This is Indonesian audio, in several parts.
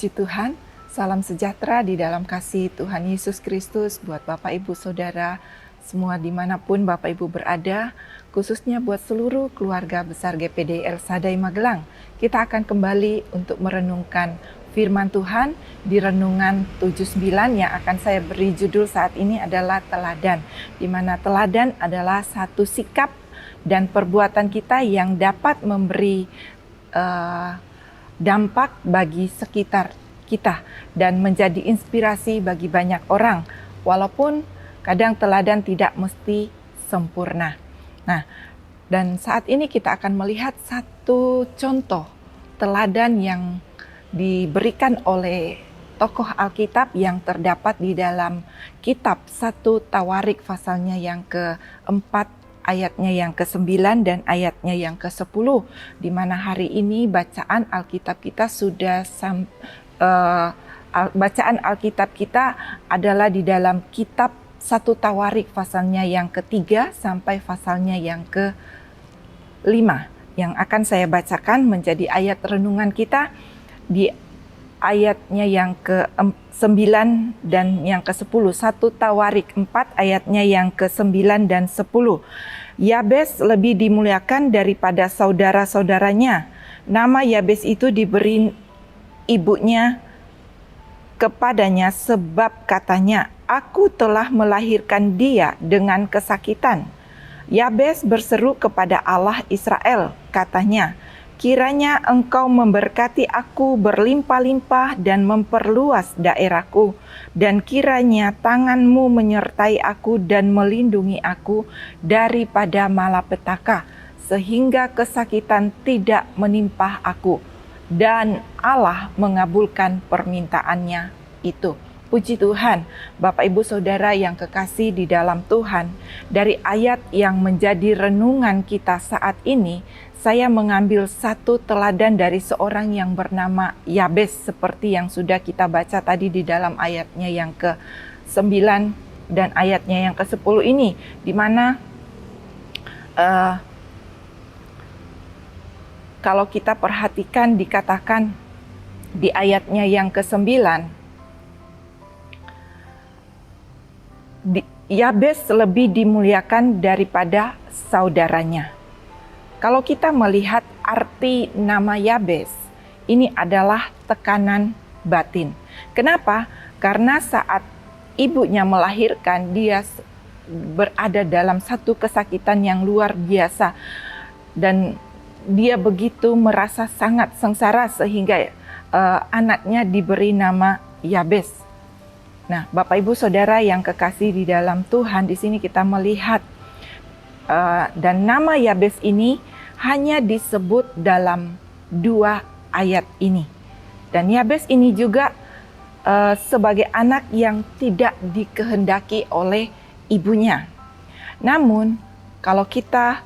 Puji Tuhan, salam sejahtera di dalam kasih Tuhan Yesus Kristus buat Bapak Ibu Saudara semua dimanapun Bapak Ibu berada, khususnya buat seluruh keluarga besar GPD El Shaddai Magelang. Kita akan kembali untuk merenungkan firman Tuhan di Renungan 79 yang akan saya beri judul saat ini adalah teladan, di mana teladan adalah satu sikap dan perbuatan kita yang dapat memberi dampak bagi sekitar kita dan menjadi inspirasi bagi banyak orang, walaupun kadang teladan tidak mesti sempurna. Nah, dan saat ini kita akan melihat satu contoh teladan yang diberikan oleh tokoh Alkitab yang terdapat di dalam kitab 1 Tawarik pasalnya yang keempat, ayatnya yang ke-9 dan ayatnya yang ke-10, di mana hari ini bacaan Alkitab kita bacaan Alkitab kita adalah di dalam kitab 1 Tawarik pasalnya yang ke-3 sampai pasalnya yang ke-5. Yang akan saya bacakan menjadi ayat renungan kita di ayatnya yang ke-9 dan yang ke-10. 1 Tawarik 4 ayatnya yang ke-9 dan 10. Yabes lebih dimuliakan daripada saudara-saudaranya. Nama Yabes itu diberi ibunya kepadanya sebab katanya, "Aku telah melahirkan dia dengan kesakitan." Yabes berseru kepada Allah Israel, katanya, "Kiranya engkau memberkati aku berlimpah-limpah dan memperluas daerahku, dan kiranya tanganmu menyertai aku dan melindungi aku daripada malapetaka, sehingga kesakitan tidak menimpa aku." Dan Allah mengabulkan permintaannya itu. Puji Tuhan, Bapak Ibu Saudara yang kekasih di dalam Tuhan, dari ayat yang menjadi renungan kita saat ini, saya mengambil satu teladan dari seorang yang bernama Yabes, seperti yang sudah kita baca tadi di dalam ayatnya yang ke-9 dan ayatnya yang ke-10 ini, di mana kalau kita perhatikan dikatakan di ayatnya yang ke-9, Yabes lebih dimuliakan daripada saudaranya. Kalau kita melihat arti nama Yabes, ini adalah tekanan batin. Kenapa? Karena saat ibunya melahirkan, dia berada dalam satu kesakitan yang luar biasa. Dan dia begitu merasa sangat sengsara sehingga anaknya diberi nama Yabes. Nah, Bapak Ibu Saudara yang kekasih di dalam Tuhan, di sini kita melihat dan nama Yabes ini hanya disebut dalam 2 ayat ini. Dan Yabes ini juga sebagai anak yang tidak dikehendaki oleh ibunya. Namun, kalau kita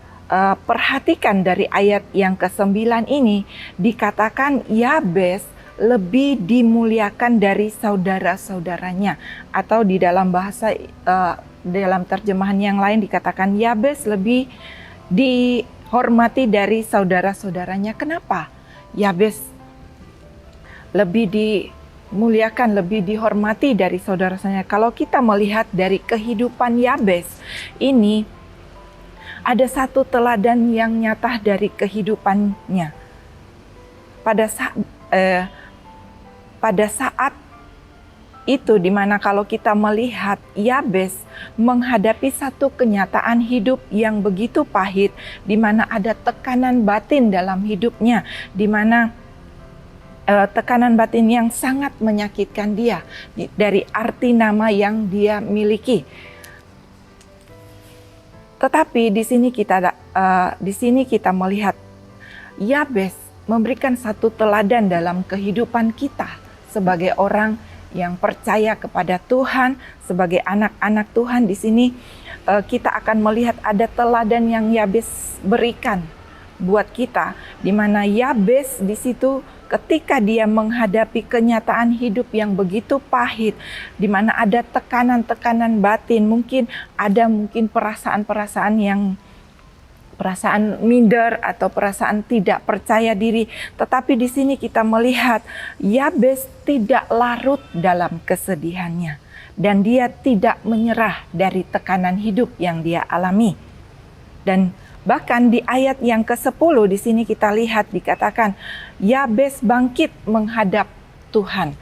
perhatikan dari ayat yang ke-9 ini, dikatakan Yabes lebih dimuliakan dari saudara-saudaranya, atau di dalam bahasa dalam terjemahan yang lain dikatakan Yabes lebih dihormati dari saudara-saudaranya. Kenapa Yabes lebih dimuliakan, lebih dihormati dari saudara-saudaranya? Kalau kita melihat dari kehidupan Yabes ini, ada satu teladan yang nyata dari kehidupannya. Pada saat itu, dimana kalau kita melihat Yabes menghadapi satu kenyataan hidup yang begitu pahit, di mana ada tekanan batin dalam hidupnya, di mana tekanan batin yang sangat menyakitkan dia dari arti nama yang dia miliki. Tetapi di sini kita melihat Yabes memberikan satu teladan dalam kehidupan kita sebagai orang yang percaya kepada Tuhan, sebagai anak-anak Tuhan. Di sini kita akan melihat ada teladan yang Yabes berikan buat kita, di mana Yabes di situ ketika dia menghadapi kenyataan hidup yang begitu pahit, di mana ada tekanan-tekanan batin, mungkin perasaan-perasaan yang perasaan minder atau perasaan tidak percaya diri. Tetapi di sini kita melihat Yabes tidak larut dalam kesedihannya dan dia tidak menyerah dari tekanan hidup yang dia alami. Dan bahkan di ayat yang ke-10 di sini kita lihat dikatakan Yabes bangkit menghadap Tuhan.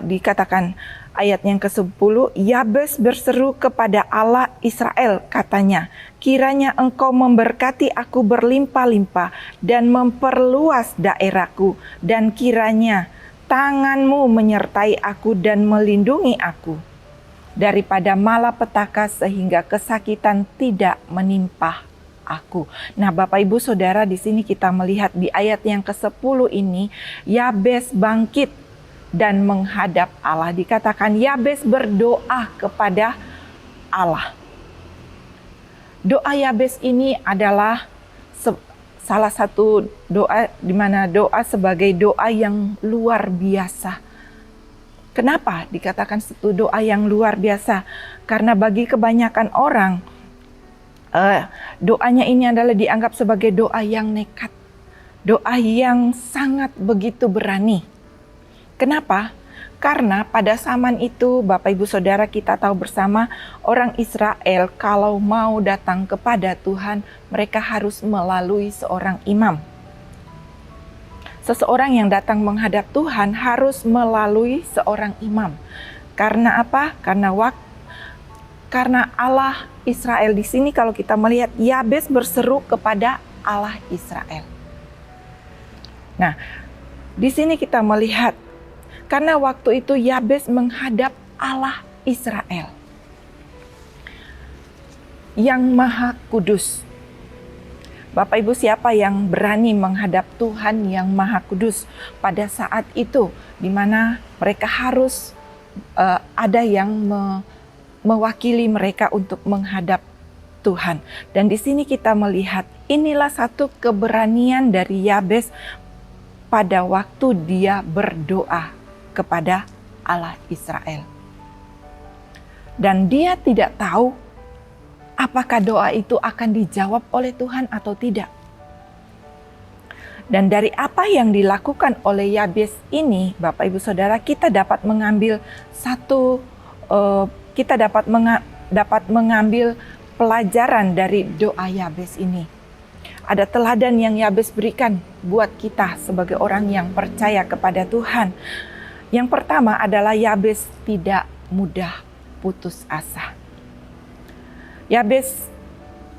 Dikatakan ayat yang ke-10, Yabes berseru kepada Allah Israel, katanya, kiranya engkau memberkati aku berlimpah-limpah dan memperluas daerahku, dan kiranya tanganmu menyertai aku dan melindungi aku daripada malapetaka sehingga kesakitan tidak menimpa aku. Nah, Bapak Ibu Saudara, di sini kita melihat di ayat yang ke-10 ini, Yabes bangkit dan menghadap Allah. Dikatakan Yabes berdoa kepada Allah. Doa Yabes ini adalah salah satu doa di mana doa sebagai doa yang luar biasa. Kenapa dikatakan satu doa yang luar biasa? Karena bagi kebanyakan orang doanya ini adalah dianggap sebagai doa yang nekat. Doa yang sangat begitu berani. Kenapa? Karena pada zaman itu Bapak Ibu Saudara kita tahu bersama orang Israel kalau mau datang kepada Tuhan mereka harus melalui seorang imam. Seseorang yang datang menghadap Tuhan harus melalui seorang imam. Karena apa? Karena Allah Israel di sini kalau kita melihat Yabes berseru kepada Allah Israel. Nah, di sini kita melihat karena waktu itu Yabes menghadap Allah Israel yang Maha Kudus. Bapak Ibu, siapa yang berani menghadap Tuhan yang Maha Kudus pada saat itu, di mana mereka harus ada yang mewakili mereka untuk menghadap Tuhan. Dan di sini kita melihat inilah satu keberanian dari Yabes pada waktu dia berdoa kepada Allah Israel. Dan dia tidak tahu apakah doa itu akan dijawab oleh Tuhan atau tidak. Dan dari apa yang dilakukan oleh Yabes ini, Bapak Ibu Saudara, kita dapat mengambil mengambil pelajaran dari doa Yabes ini. Ada teladan yang Yabes berikan buat kita sebagai orang yang percaya kepada Tuhan. Yang pertama adalah Yabes tidak mudah putus asa. Yabes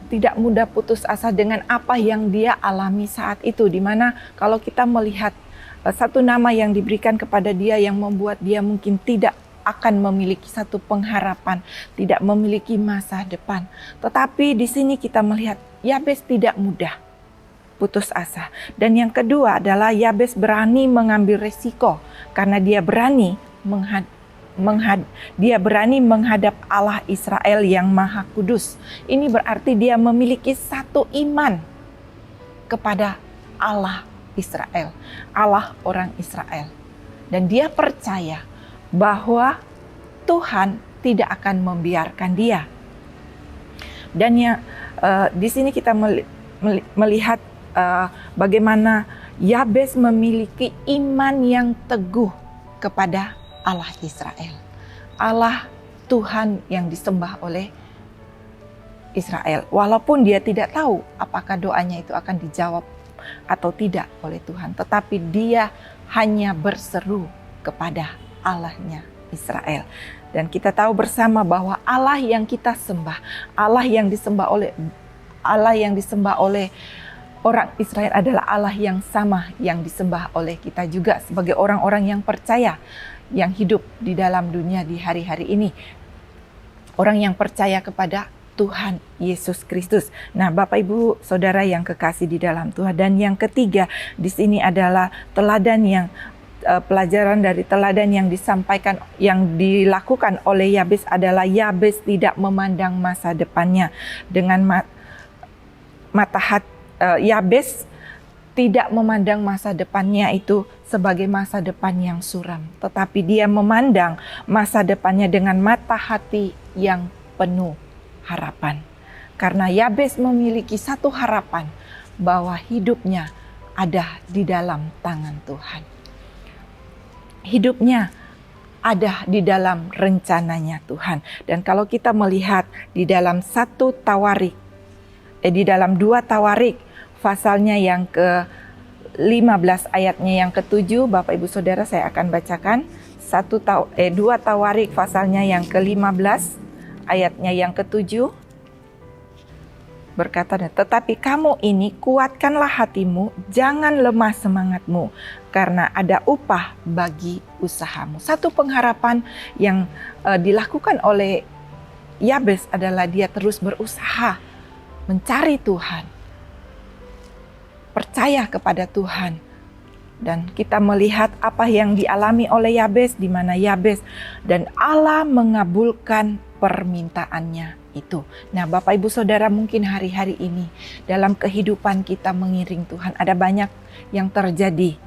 tidak mudah putus asa dengan apa yang dia alami saat itu. Di mana kalau kita melihat satu nama yang diberikan kepada dia yang membuat dia mungkin tidak akan memiliki satu pengharapan, tidak memiliki masa depan. Tetapi di sini kita melihat Yabes tidak mudah putus asa. Dan yang kedua adalah Yabes berani mengambil resiko karena dia berani menghadap Allah Israel yang Maha Kudus. Ini berarti dia memiliki satu iman kepada Allah Israel, Allah orang Israel. Dan dia percaya bahwa Tuhan tidak akan membiarkan dia. Dan di sini kita melihat bagaimana Yabes memiliki iman yang teguh kepada Allah Israel. Allah Tuhan yang disembah oleh Israel. Walaupun dia tidak tahu apakah doanya itu akan dijawab atau tidak oleh Tuhan. Tetapi dia hanya berseru kepada Allahnya Israel. Dan kita tahu bersama bahwa Allah yang kita sembah, Allah yang disembah oleh orang Israel adalah Allah yang sama yang disembah oleh kita juga sebagai orang-orang yang percaya, yang hidup di dalam dunia di hari-hari ini. Orang yang percaya kepada Tuhan Yesus Kristus. Nah, Bapak Ibu Saudara yang kekasih di dalam Tuhan. Dan yang ketiga di sini adalah pelajaran dari teladan yang disampaikan, yang dilakukan oleh Yabes adalah Yabes tidak memandang masa depannya dengan Yabes tidak memandang masa depannya itu sebagai masa depan yang suram, tetapi dia memandang masa depannya dengan mata hati yang penuh harapan. Karena Yabes memiliki satu harapan bahwa hidupnya ada di dalam tangan Tuhan. Hidupnya ada di dalam rencananya Tuhan. Dan kalau kita melihat di dalam di dalam 2 Tawarik pasalnya yang ke-15 ayatnya yang ke-7, Bapak Ibu Saudara saya akan bacakan. 2 Tawarik pasalnya yang ke-15 ayatnya yang ke-7 berkata, tetapi kamu ini kuatkanlah hatimu, jangan lemah semangatmu, karena ada upah bagi usahamu. Satu pengharapan yang dilakukan oleh Yabes adalah dia terus berusaha mencari Tuhan, percaya kepada Tuhan. Dan kita melihat apa yang dialami oleh Yabes, di mana Yabes dan Allah mengabulkan permintaannya itu. Nah, Bapak Ibu Saudara, mungkin hari-hari ini dalam kehidupan kita mengiring Tuhan ada banyak yang terjadi.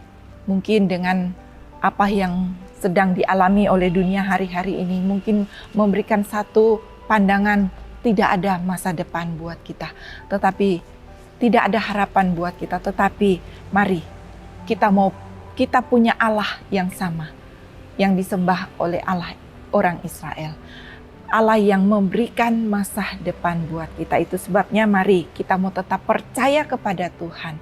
Mungkin dengan apa yang sedang dialami oleh dunia hari-hari ini mungkin memberikan satu pandangan tidak ada masa depan buat kita. Tetapi tidak ada harapan buat kita. Tetapi mari kita punya Allah yang sama, yang disembah oleh Allah orang Israel. Allah yang memberikan masa depan buat kita. Itu sebabnya mari kita mau tetap percaya kepada Tuhan.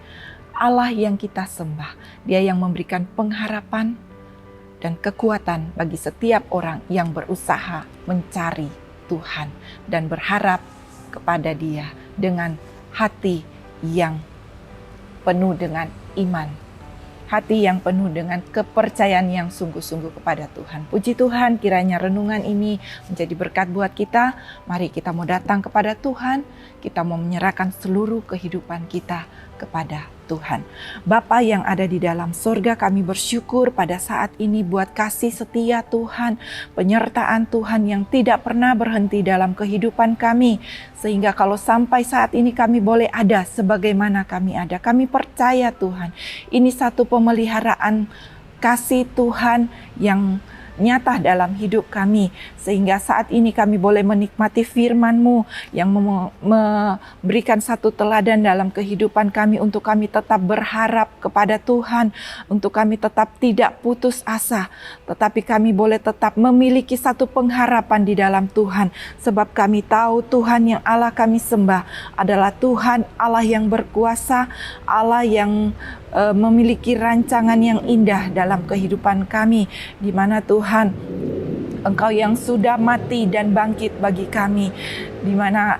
Allah yang kita sembah, Dia yang memberikan pengharapan dan kekuatan bagi setiap orang yang berusaha mencari Tuhan dan berharap kepada Dia dengan hati yang penuh dengan iman. Hati yang penuh dengan kepercayaan yang sungguh-sungguh kepada Tuhan. Puji Tuhan, kiranya renungan ini menjadi berkat buat kita. Mari kita mau datang kepada Tuhan, kita mau menyerahkan seluruh kehidupan kita kepada Tuhan. Bapa yang ada di dalam sorga, kami bersyukur pada saat ini buat kasih setia Tuhan, penyertaan Tuhan yang tidak pernah berhenti dalam kehidupan kami. Sehingga kalau sampai saat ini kami boleh ada sebagaimana kami ada. Kami percaya Tuhan, ini satu pemeliharaan kasih Tuhan yang nyata dalam hidup kami, sehingga saat ini kami boleh menikmati firman-Mu yang memberikan satu teladan dalam kehidupan kami untuk kami tetap berharap kepada Tuhan, untuk kami tetap tidak putus asa, tetapi kami boleh tetap memiliki satu pengharapan di dalam Tuhan, sebab kami tahu Tuhan yang Allah kami sembah adalah Tuhan Allah yang berkuasa, Allah yang memiliki rancangan yang indah dalam kehidupan kami, di mana Tuhan, Engkau yang sudah mati dan bangkit bagi kami, di mana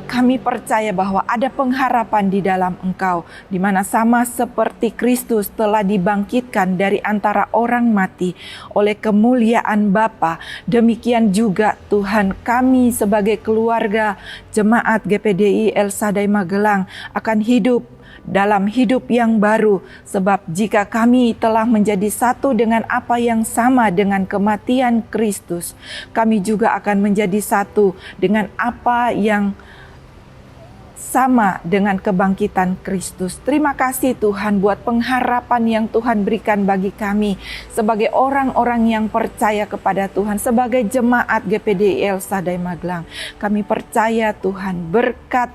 kami percaya bahwa ada pengharapan di dalam Engkau, di mana sama seperti Kristus telah dibangkitkan dari antara orang mati oleh kemuliaan Bapa, demikian juga Tuhan kami sebagai keluarga jemaat GPDI El Shaddai Magelang akan hidup dalam hidup yang baru, sebab jika kami telah menjadi satu dengan apa yang sama dengan kematian Kristus, kami juga akan menjadi satu dengan apa yang sama dengan kebangkitan Kristus. Terima kasih Tuhan buat pengharapan yang Tuhan berikan bagi kami sebagai orang-orang yang percaya kepada Tuhan, sebagai jemaat GPDI El Shaddai Magelang. Kami percaya Tuhan, berkat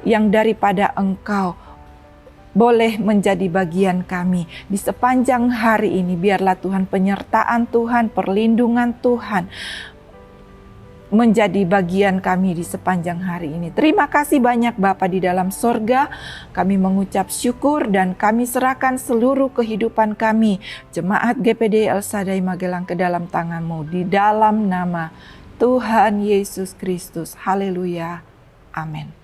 yang daripada Engkau boleh menjadi bagian kami di sepanjang hari ini. Biarlah Tuhan, penyertaan Tuhan, perlindungan Tuhan menjadi bagian kami di sepanjang hari ini. Terima kasih banyak Bapa di dalam sorga. Kami mengucap syukur dan kami serahkan seluruh kehidupan kami, jemaat GPDI El Shaddai Magelang, ke dalam tangan-Mu. Di dalam nama Tuhan Yesus Kristus. Haleluya. Amin.